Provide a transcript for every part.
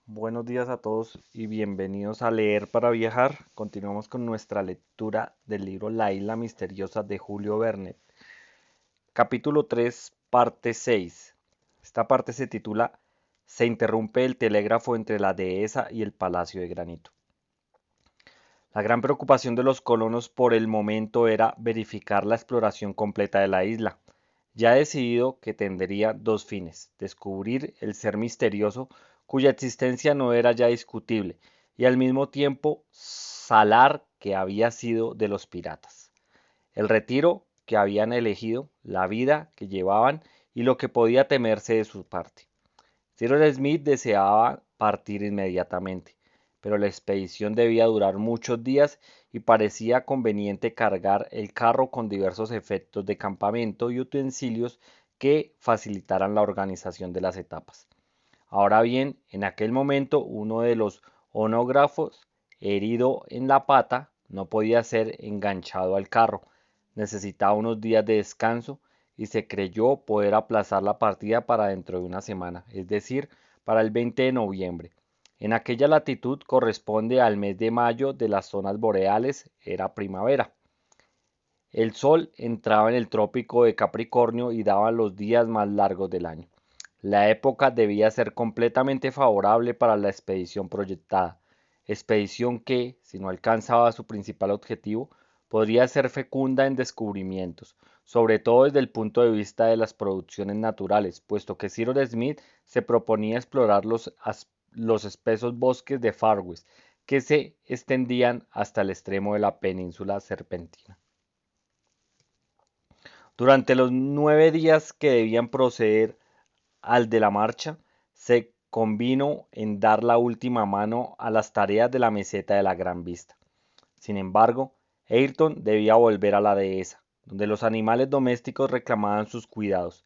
Buenos días a todos y bienvenidos a Leer para Viajar. Continuamos con nuestra lectura del libro La isla misteriosa de Julio Verne. Capítulo 3, parte 6. Esta parte se titula Se interrumpe el telégrafo entre la dehesa y el Palacio de Granito. La gran preocupación de los colonos por el momento era verificar la exploración completa de la isla. Ya decidido que tendría dos fines: descubrir el ser misterioso cuya existencia no era ya discutible, y al mismo tiempo salar que había sido de los piratas. El retiro que habían elegido, la vida que llevaban y lo que podía temerse de su parte. Cyrus Smith deseaba partir inmediatamente, pero la expedición debía durar muchos días y parecía conveniente cargar el carro con diversos efectos de campamento y utensilios que facilitaran la organización de las etapas. Ahora bien, en aquel momento uno de los onógrafos, herido en la pata, no podía ser enganchado al carro, necesitaba unos días de descanso y se creyó poder aplazar la partida para dentro de una semana, es decir, para el 20 de noviembre. En aquella latitud corresponde al mes de mayo de las zonas boreales, era primavera. El sol entraba en el trópico de Capricornio y daba los días más largos del año. La época debía ser completamente favorable para la expedición proyectada, expedición que, si no alcanzaba su principal objetivo, podría ser fecunda en descubrimientos, sobre todo desde el punto de vista de las producciones naturales, puesto que Cyrus Smith se proponía explorar los espesos bosques de Far West, que se extendían hasta el extremo de la península Serpentina. Durante los 9 días que debían proceder al de la marcha, se convino en dar la última mano a las tareas de la meseta de la Gran Vista. Sin embargo, Ayrton debía volver a la dehesa, donde los animales domésticos reclamaban sus cuidados.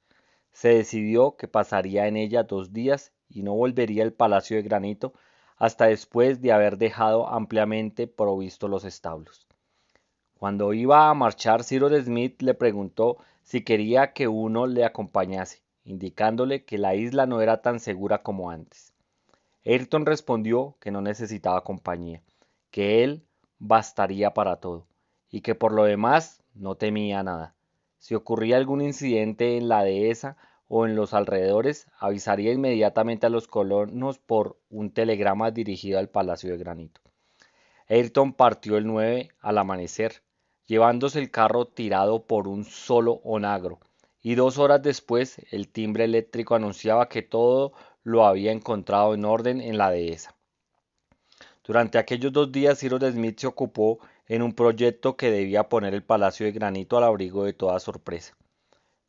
Se decidió que pasaría en ella 2 días y no volvería al Palacio de Granito hasta después de haber dejado ampliamente provistos los establos. Cuando iba a marchar, Cyrus Smith le preguntó si quería que uno le acompañase, indicándole que la isla no era tan segura como antes. Ayrton respondió que no necesitaba compañía, que él bastaría para todo, y que por lo demás no temía nada. Si ocurría algún incidente en la dehesa o en los alrededores, avisaría inmediatamente a los colonos por un telegrama dirigido al Palacio de Granito. Ayrton partió el 9 al amanecer, llevándose el carro tirado por un solo onagro, y 2 horas después el timbre eléctrico anunciaba que todo lo había encontrado en orden en la dehesa. Durante aquellos 2 días Cyrus Smith se ocupó en un proyecto que debía poner el Palacio de Granito al abrigo de toda sorpresa.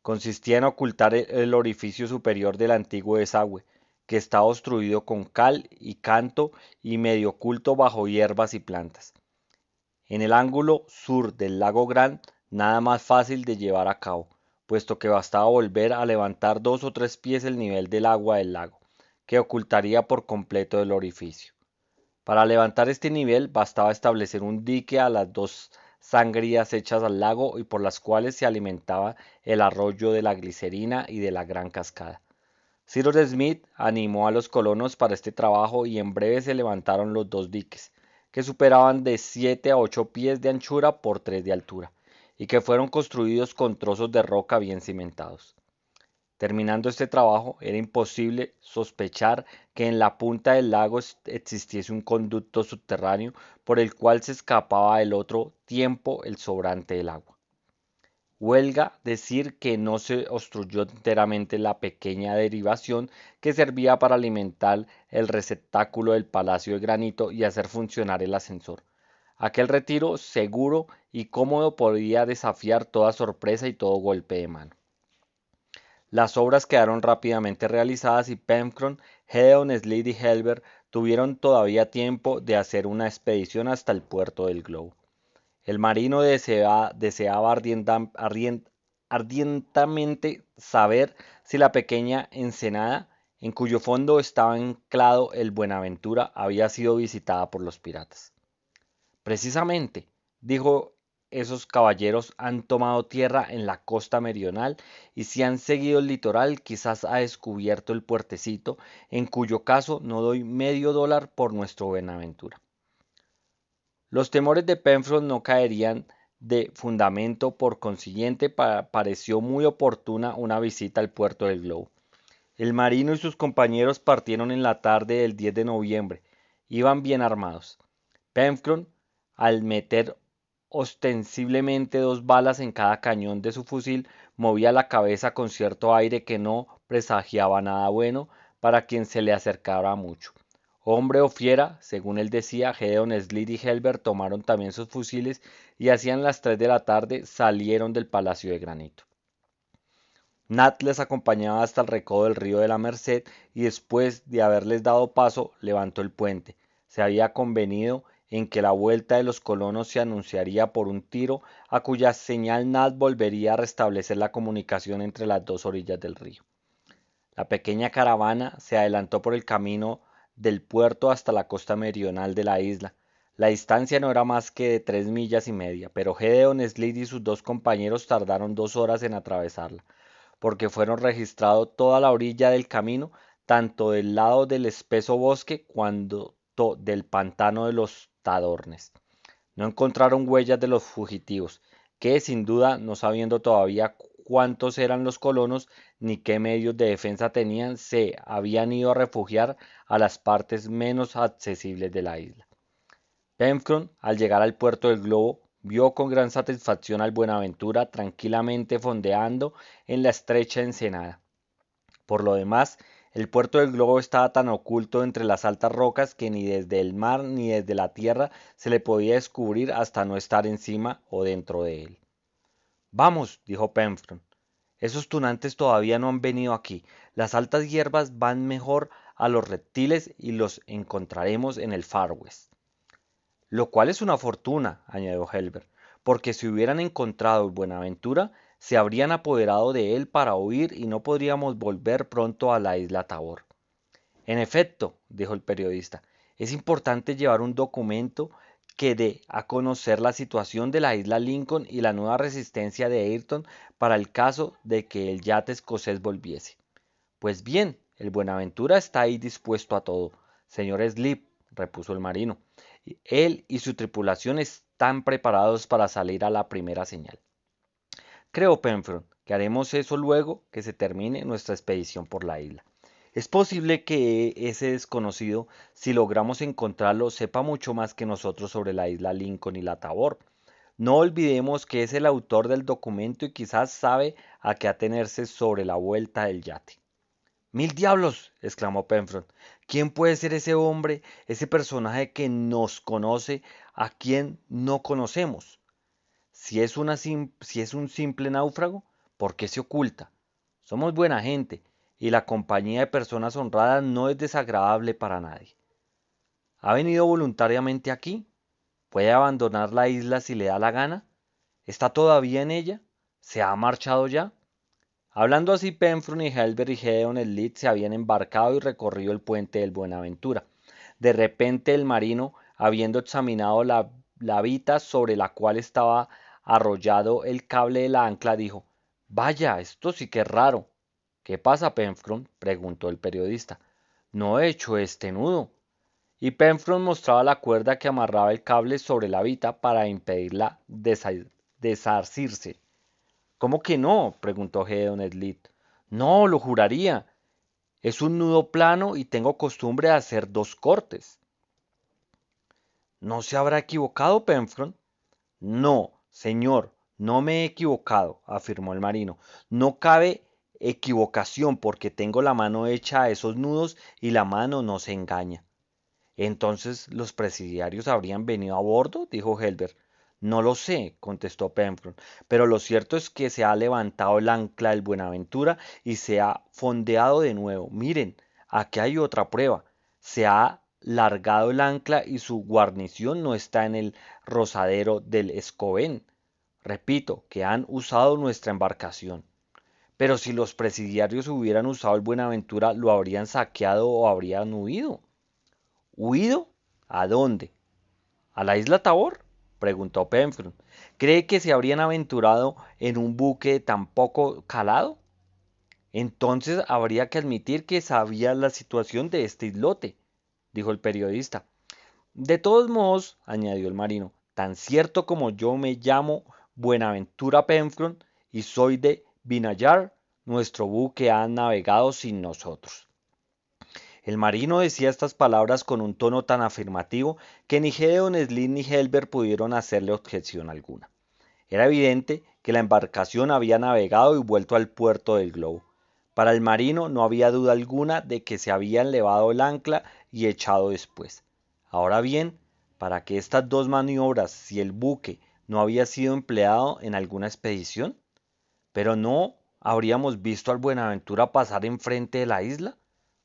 Consistía en ocultar el orificio superior del antiguo desagüe, que estaba obstruido con cal y canto y medio oculto bajo hierbas y plantas. En el ángulo sur del lago Grant, nada más fácil de llevar a cabo, puesto que bastaba volver a levantar 2 o 3 pies el nivel del agua del lago, que ocultaría por completo el orificio. Para levantar este nivel bastaba establecer un dique a las dos sangrías hechas al lago y por las cuales se alimentaba el arroyo de la glicerina y de la gran cascada. Cyrus Smith animó a los colonos para este trabajo y en breve se levantaron los dos diques, que superaban de 7 a 8 pies de anchura por 3 de altura, y que fueron construidos con trozos de roca bien cimentados. Terminando este trabajo, era imposible sospechar que en la punta del lago existiese un conducto subterráneo por el cual se escapaba al otro tiempo el sobrante del agua. Huelga decir que no se obstruyó enteramente la pequeña derivación que servía para alimentar el receptáculo del Palacio de Granito y hacer funcionar el ascensor. Aquel retiro seguro y cómodo podía desafiar toda sorpresa y todo golpe de mano. Las obras quedaron rápidamente realizadas y Pencroff, Hedon, Slade y Helber tuvieron todavía tiempo de hacer una expedición hasta el puerto del globo. El marino deseaba ardientemente saber si la pequeña ensenada, en cuyo fondo estaba anclado el Buenaventura, había sido visitada por los piratas. Precisamente, dijo esos caballeros han tomado tierra en la costa meridional y si han seguido el litoral quizás ha descubierto el puertecito, en cuyo caso no doy $medio por nuestro Buenaventura. Los temores de Pencroff no caerían de fundamento, por consiguiente pareció muy oportuna una visita al puerto del globo. El marino y sus compañeros partieron en la tarde del 10 de noviembre. Iban bien armados. Pencroff, al meter ostensiblemente 2 balas en cada cañón de su fusil, movía la cabeza con cierto aire que no presagiaba nada bueno para quien se le acercara mucho. Hombre o fiera, según él decía, Gedeon Spilett y Helber tomaron también sus fusiles y hacían las 3 de la tarde salieron del Palacio de Granito. Nat les acompañaba hasta el recodo del río de la Merced y después de haberles dado paso levantó el puente. Se había convenido en que la vuelta de los colonos se anunciaría por un tiro, a cuya señal Nat volvería a restablecer la comunicación entre las dos orillas del río. La pequeña caravana se adelantó por el camino del puerto hasta la costa meridional de la isla. La distancia no era más que de 3 millas y media, pero Gedeon Spilett y sus 2 compañeros tardaron 2 horas en atravesarla, porque fueron registrado toda la orilla del camino, tanto del lado del espeso bosque cuanto del pantano de los Tadornes. No encontraron huellas de los fugitivos, que sin duda, no sabiendo todavía cuántos eran los colonos ni qué medios de defensa tenían, se habían ido a refugiar a las partes menos accesibles de la isla. Pencroff, al llegar al puerto del globo, vio con gran satisfacción al Buenaventura tranquilamente fondeando en la estrecha ensenada. Por lo demás, el puerto del globo estaba tan oculto entre las altas rocas que ni desde el mar ni desde la tierra se le podía descubrir hasta no estar encima o dentro de él. Vamos, dijo Pencroff, esos tunantes todavía no han venido aquí. Las altas hierbas van mejor a los reptiles y los encontraremos en el Far West. Lo cual es una fortuna, añadió Helber, porque si hubieran encontrado el Buenaventura, se habrían apoderado de él para huir y no podríamos volver pronto a la isla Tabor. En efecto, dijo el periodista, es importante llevar un documento que dé a conocer la situación de la isla Lincoln y la nueva resistencia de Ayrton para el caso de que el yate escocés volviese. Pues bien, el Buenaventura está ahí dispuesto a todo, señor Spilett, repuso el marino. Él y su tripulación están preparados para salir a la primera señal. Creo, Pencroff, que haremos eso luego que se termine nuestra expedición por la isla. Es posible que ese desconocido, si logramos encontrarlo, sepa mucho más que nosotros sobre la isla Lincoln y la Tabor. No olvidemos que es el autor del documento y quizás sabe a qué atenerse sobre la vuelta del yate. ¡Mil diablos! Exclamó Pencroff. ¿Quién puede ser ese hombre, ese personaje que nos conoce, a quien no conocemos? Si es un simple náufrago, ¿por qué se oculta? Somos buena gente, y la compañía de personas honradas no es desagradable para nadie. ¿Ha venido voluntariamente aquí? ¿Puede abandonar la isla si le da la gana? ¿Está todavía en ella? ¿Se ha marchado ya? Hablando así, Pencroff y Helber y Gedeon Spilett se habían embarcado y recorrido el puente del Buenaventura. De repente el marino, habiendo examinado la vita sobre la cual estaba arrollado el cable de la ancla, dijo: «Vaya, esto sí que es raro». «¿Qué pasa, Pencroff?», preguntó el periodista. «No he hecho este nudo». Y Pencroff mostraba la cuerda que amarraba el cable sobre la vita para impedirla desasirse. «¿Cómo que no?», preguntó Gedeon Spilett. «No, lo juraría. Es un nudo plano y tengo costumbre de hacer 2 cortes». «¿No se habrá equivocado, Pencroff?» «No, señor, no me he equivocado», afirmó el marino. «No cabe equivocación porque tengo la mano hecha a esos nudos y la mano no se engaña». «¿Entonces los presidiarios habrían venido a bordo?», dijo Helber. «No lo sé», contestó Pencroff, «pero lo cierto es que se ha levantado el ancla del Buenaventura y se ha fondeado de nuevo. Miren, aquí hay otra prueba. Se ha largado el ancla y su guarnición no está en el rozadero del Escobén. Repito, que han usado nuestra embarcación». «Pero si los presidiarios hubieran usado el Buenaventura, ¿lo habrían saqueado o habrían huido?» «¿Huido? ¿A dónde? ¿A la isla Tabor?». preguntó Penfield. ¿Cree que se habrían aventurado en un buque tan poco calado? Entonces habría que admitir que sabía la situación de este islote, dijo el periodista. De todos modos, añadió el marino, tan cierto como yo me llamo Buenaventura Penfield y soy de Vinayar, nuestro buque ha navegado sin nosotros. El marino decía estas palabras con un tono tan afirmativo que ni Gedeon Smith ni Helber pudieron hacerle objeción alguna. Era evidente que la embarcación había navegado y vuelto al puerto del globo. Para el marino no había duda alguna de que se habían levado el ancla y echado después. Ahora bien, ¿para qué estas dos maniobras si el buque no había sido empleado en alguna expedición? ¿Pero no habríamos visto al Buenaventura pasar enfrente de la isla?,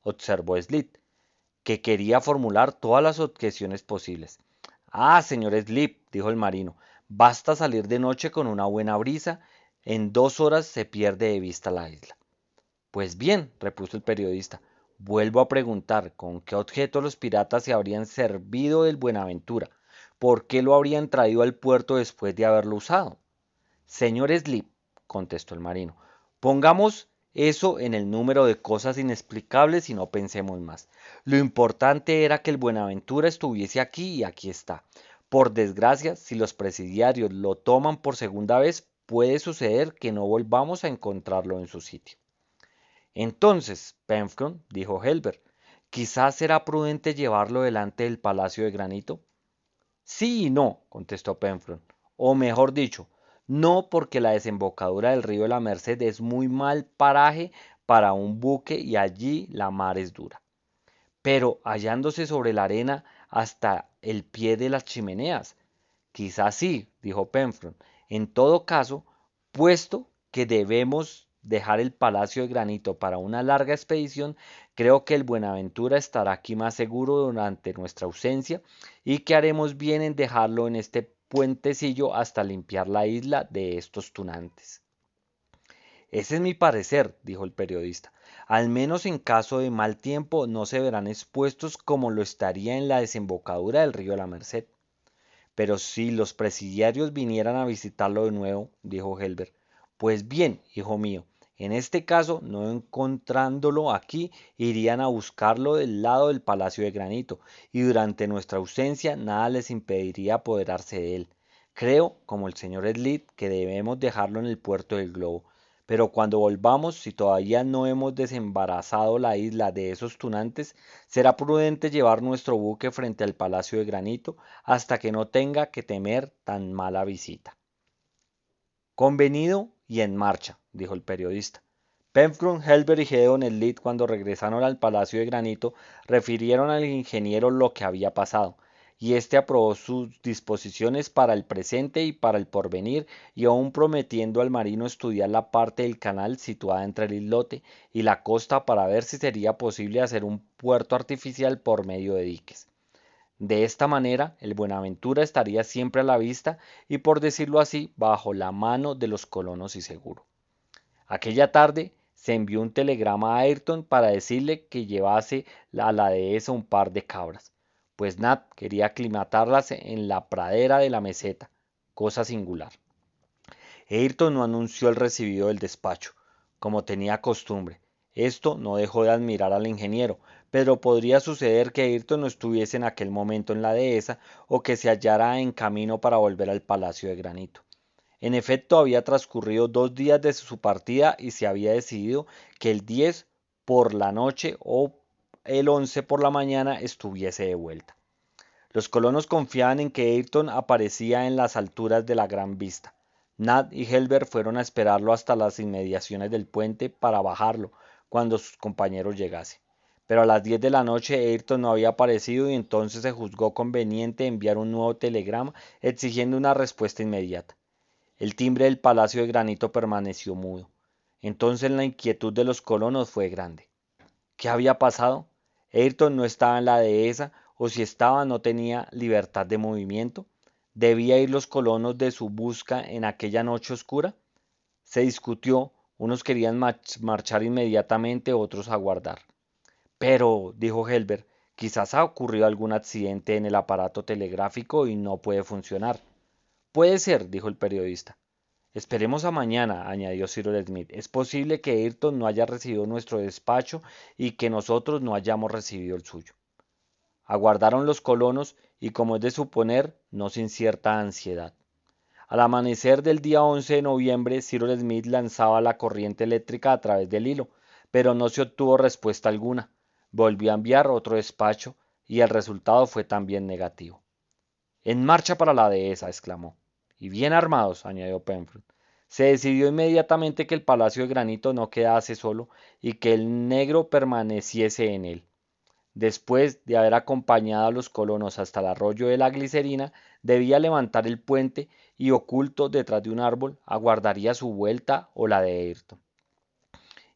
observó Slip, que quería formular todas las objeciones posibles. Ah, señor Slip, dijo el marino, basta salir de noche con una buena brisa, en 2 horas se pierde de vista la isla. Pues bien, repuso el periodista, vuelvo a preguntar con qué objeto los piratas se habrían servido del Buenaventura, por qué lo habrían traído al puerto después de haberlo usado. Señor Slip, contestó el marino, pongamos eso en el número de cosas inexplicables y no pensemos más. Lo importante era que el Buenaventura estuviese aquí y aquí está. Por desgracia, si los presidiarios lo toman por segunda vez, puede suceder que no volvamos a encontrarlo en su sitio. Entonces, Penfield, dijo Helber, quizás será prudente llevarlo delante del Palacio de Granito. Sí y no, contestó Penfield, o mejor dicho, no, porque la desembocadura del río de la Merced es muy mal paraje para un buque y allí la mar es dura. Pero hallándose sobre la arena hasta el pie de las chimeneas. Quizás sí, dijo Penfield. En todo caso, puesto que debemos dejar el Palacio de Granito para una larga expedición, creo que el Buenaventura estará aquí más seguro durante nuestra ausencia y que haremos bien en dejarlo en este puentecillo hasta limpiar la isla de estos tunantes. Ese es mi parecer, dijo el periodista. Al menos en caso de mal tiempo no se verán expuestos como lo estaría en la desembocadura del río de la Merced. Pero si los presidiarios vinieran a visitarlo de nuevo, dijo Helber, pues bien, hijo mío, en este caso, no encontrándolo aquí, irían a buscarlo del lado del Palacio de Granito, y durante nuestra ausencia nada les impediría apoderarse de él. Creo, como el señor Slip, que debemos dejarlo en el puerto del globo. Pero cuando volvamos, si todavía no hemos desembarazado la isla de esos tunantes, será prudente llevar nuestro buque frente al Palacio de Granito hasta que no tenga que temer tan mala visita. Convenido y en marcha, dijo el periodista. Penfield, Helber y Gedeon Smith, cuando regresaron al Palacio de Granito, refirieron al ingeniero lo que había pasado, y éste aprobó sus disposiciones para el presente y para el porvenir, y aun prometiendo al marino estudiar la parte del canal situada entre el islote y la costa para ver si sería posible hacer un puerto artificial por medio de diques. De esta manera, el Buenaventura estaría siempre a la vista y, por decirlo así, bajo la mano de los colonos y seguro. Aquella tarde se envió un telegrama a Ayrton para decirle que llevase a la dehesa un par de cabras, pues Nat quería aclimatarlas en la pradera de la meseta, cosa singular. Ayrton no anunció el recibido del despacho, como tenía costumbre. Esto no dejó de admirar al ingeniero, pero podría suceder que Ayrton no estuviese en aquel momento en la dehesa o que se hallara en camino para volver al Palacio de Granito. En efecto, había transcurrido 2 días desde su partida y se había decidido que el 10 por la noche o el 11 por la mañana estuviese de vuelta. Los colonos confiaban en que Ayrton aparecía en las alturas de la Gran Vista. Nat y Helber fueron a esperarlo hasta las inmediaciones del puente para bajarlo cuando sus compañeros llegasen. Pero a las 10 de la noche Ayrton no había aparecido y entonces se juzgó conveniente enviar un nuevo telegrama exigiendo una respuesta inmediata. El timbre del Palacio de Granito permaneció mudo. Entonces la inquietud de los colonos fue grande. ¿Qué había pasado? Ayrton no estaba en la dehesa, o si estaba no tenía libertad de movimiento. ¿Debía ir los colonos de su busca en aquella noche oscura? Se discutió, unos querían marchar inmediatamente, otros aguardar. Pero, dijo Helber, quizás ha ocurrido algún accidente en el aparato telegráfico y no puede funcionar. Puede ser, dijo el periodista. Esperemos a mañana, añadió Cyril Smith. Es posible que Ayrton no haya recibido nuestro despacho y que nosotros no hayamos recibido el suyo. Aguardaron los colonos y, como es de suponer, no sin cierta ansiedad. Al amanecer del día 11 de noviembre, Cyril Smith lanzaba la corriente eléctrica a través del hilo, pero no se obtuvo respuesta alguna. Volvió a enviar otro despacho y el resultado fue también negativo. En marcha para la dehesa, exclamó. Y bien armados, añadió Penfield. Se decidió inmediatamente que el palacio de granito no quedase solo y que el negro permaneciese en él. Después de haber acompañado a los colonos hasta el arroyo de la glicerina, debía levantar el puente y, oculto detrás de un árbol, aguardaría su vuelta o la de Ayrton.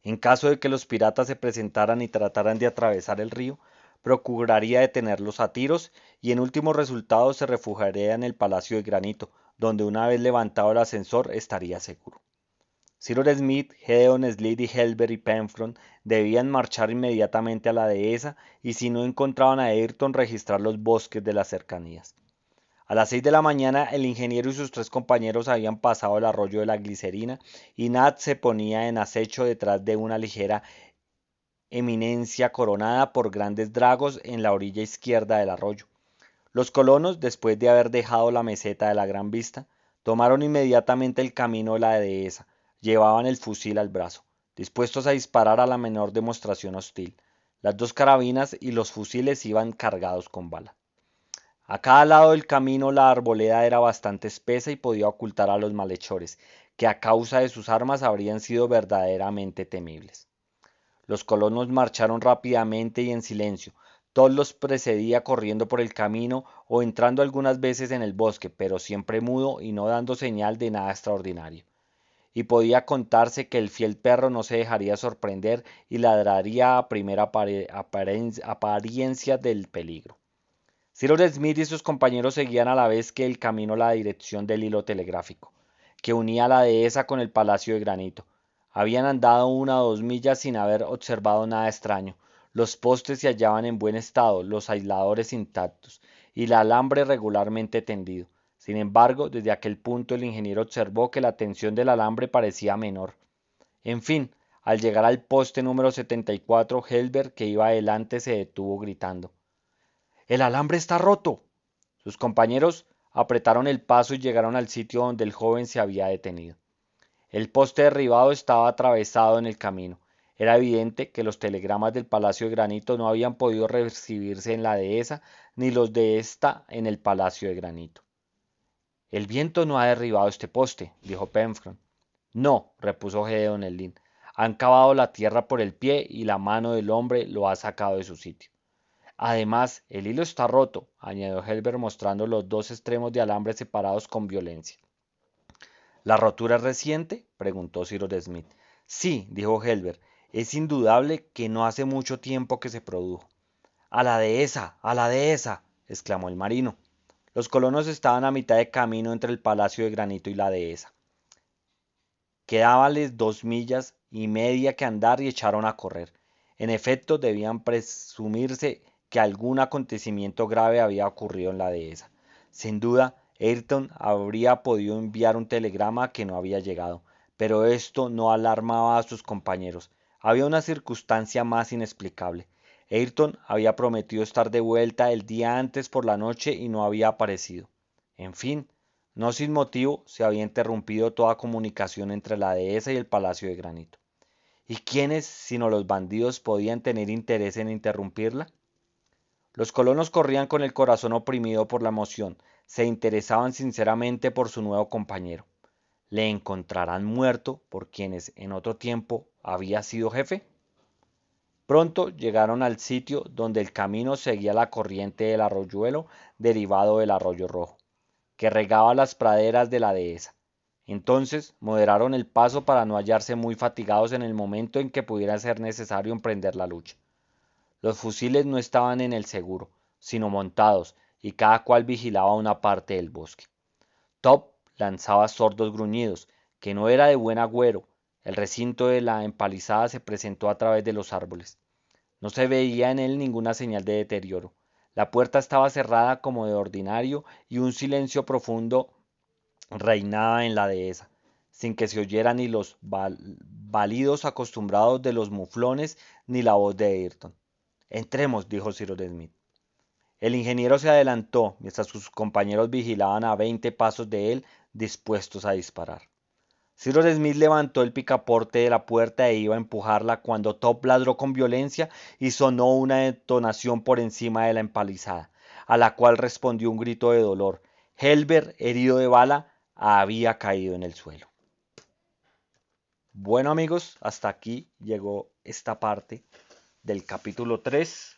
En caso de que los piratas se presentaran y trataran de atravesar el río, procuraría detenerlos a tiros y en último resultado se refugiaría en el Palacio de Granito, donde una vez levantado el ascensor estaría seguro. Cyrus Smith, Gedeon Spilett y Helbert y Penfron debían marchar inmediatamente a la dehesa y si no encontraban a Ayrton registrar los bosques de las cercanías. A las 6 de la mañana el ingeniero y sus tres compañeros habían pasado el arroyo de la glicerina y Nat se ponía en acecho detrás de una ligera eminencia coronada por grandes dragos en la orilla izquierda del arroyo. Los colonos, después de haber dejado la meseta de la Gran Vista, tomaron inmediatamente el camino de la dehesa. Llevaban el fusil al brazo, dispuestos a disparar a la menor demostración hostil. Las dos carabinas y los fusiles iban cargados con bala. A cada lado del camino la arboleda era bastante espesa y podía ocultar a los malhechores, que a causa de sus armas habrían sido verdaderamente temibles. Los colonos marcharon rápidamente y en silencio. Todos los precedía corriendo por el camino o entrando algunas veces en el bosque, pero siempre mudo y no dando señal de nada extraordinario. Y podía contarse que el fiel perro no se dejaría sorprender y ladraría a primera apariencia del peligro. Cyrus Smith y sus compañeros seguían a la vez que el camino la dirección del hilo telegráfico, que unía la dehesa con el Palacio de Granito. Habían andado 1 o 2 millas sin haber observado nada extraño. Los postes se hallaban en buen estado, los aisladores intactos, y el alambre regularmente tendido. Sin embargo, desde aquel punto el ingeniero observó que la tensión del alambre parecía menor. En fin, al llegar al poste número 74, Helbert, que iba adelante, se detuvo gritando: ¡El alambre está roto! Sus compañeros apretaron el paso y llegaron al sitio donde el joven se había detenido. El poste derribado estaba atravesado en el camino. Era evidente que los telegramas del Palacio de Granito no habían podido recibirse en la dehesa, ni los de ésta en el Palacio de Granito. El viento no ha derribado este poste, dijo Penfron. No, repuso Gedeon Spilett. Han cavado la tierra por el pie y la mano del hombre lo ha sacado de su sitio. Además, el hilo está roto, añadió Helbert mostrando los dos extremos de alambre separados con violencia. ¿La rotura es reciente?, preguntó Cyrus Smith. Sí, dijo Helbert, es indudable que no hace mucho tiempo que se produjo. ¡A la dehesa! ¡A la dehesa!, exclamó el marino. Los colonos estaban a mitad de camino entre el Palacio de Granito y la dehesa. Quedábales 2 millas y media que andar y echaron a correr. En efecto, debían presumirse que algún acontecimiento grave había ocurrido en la dehesa. Sin duda, Ayrton habría podido enviar un telegrama que no había llegado, pero esto no alarmaba a sus compañeros. Había una circunstancia más inexplicable. Ayrton había prometido estar de vuelta el día antes por la noche y no había aparecido. En fin, no sin motivo se había interrumpido toda comunicación entre la dehesa y el Palacio de Granito. ¿Y quiénes, sino los bandidos, podían tener interés en interrumpirla? Los colonos corrían con el corazón oprimido por la emoción, se interesaban sinceramente por su nuevo compañero. ¿Le encontrarán muerto por quienes en otro tiempo había sido jefe? Pronto llegaron al sitio donde el camino seguía la corriente del arroyuelo derivado del arroyo rojo, que regaba las praderas de la dehesa. Entonces moderaron el paso para no hallarse muy fatigados en el momento en que pudiera ser necesario emprender la lucha. Los fusiles no estaban en el seguro, sino montados, y cada cual vigilaba una parte del bosque. Top lanzaba sordos gruñidos, que no era de buen agüero. El recinto de la empalizada se presentó a través de los árboles. No se veía en él ninguna señal de deterioro. La puerta estaba cerrada como de ordinario y un silencio profundo reinaba en la dehesa, sin que se oyeran ni los balidos acostumbrados de los muflones ni la voz de Ayrton. Entremos, dijo Cyrus Smith. El ingeniero se adelantó mientras sus compañeros vigilaban a 20 pasos de él, dispuestos a disparar. Cyrus Smith levantó el picaporte de la puerta e iba a empujarla cuando Top ladró con violencia y sonó una detonación por encima de la empalizada, a la cual respondió un grito de dolor. Helber, herido de bala, había caído en el suelo. Bueno amigos, hasta aquí llegó esta parte del capítulo 3.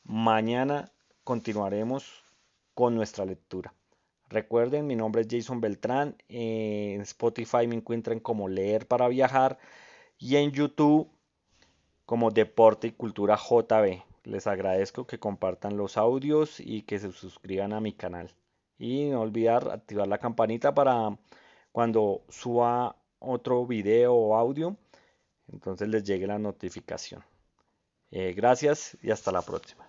Mañana continuaremos con nuestra lectura. Recuerden, mi nombre es Jason Beltrán. En Spotify me encuentran como Leer para Viajar y en YouTube como Deporte y Cultura JB. Les agradezco que compartan los audios y que se suscriban a mi canal. Y no olvidar activar la campanita para cuando suba otro video o audio, entonces les llegue la notificación. Gracias y hasta la próxima.